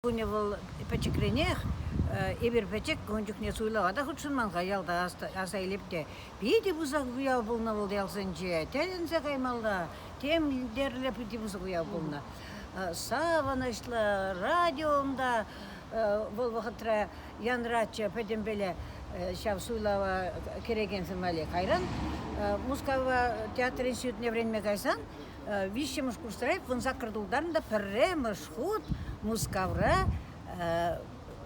Күні бұл пәчікренех, ебір пәчік гонжықне суйлаға да құтшынманға ялда асайлепте. Бейді бұзақ бұяу бұлна болды ялсынче, тәлінсе қаймалда, темдерлі пүті бұзақ бұяу бұлна. Саванышлы, радиомда, бұл вақытра янратчы пәдембелі шав суйлава кереген сымали қайран. Мускава театр институтіне вренме қайсан, вище мұшкурстырайып, вынзақ қырдылдарында пірре мұшқут, Мускавра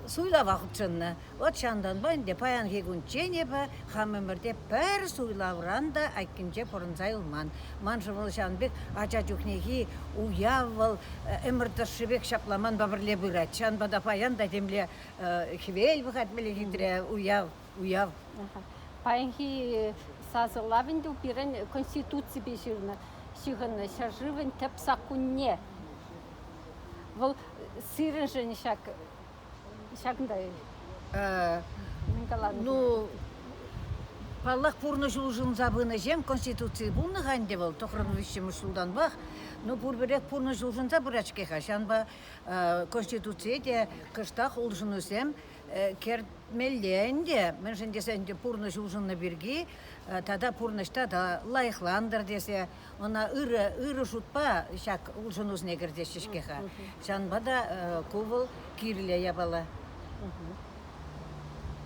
суйлава құтшынны. От шандан ба, инде паян хегунчене ба, хамымырде пір суйлавранда айкінче порынзай ұлман. Маншы бұл шанбек ача жүхнеги уявыл, әмірдіршібек шапламан бабырле бұрат. Шанбада паян да демле хвел бұқат біле хиндіре уяв. Паянхи сазылавынды упирен конституция бешіріні, шығыны шаржывын тәп сақунне. Бұл сырын жын шағындай. Ну, паллах пурны жылжын забыны жем конституция бұлны ғанде бұл, тоқырын вишем ұшылдан бақ. Ну, пурберек пурны жылжын забыр ачкеха. Шанба конституция де кыштақ ұлжын өсем кермелденде, мен жындесенде пурны жылжынны бірге, тада пурнышта да лайықландыр десе, она ыры шутпа шак ұлжын өсіне кірде шешкеха. Шанба да кувыл кирле ябала.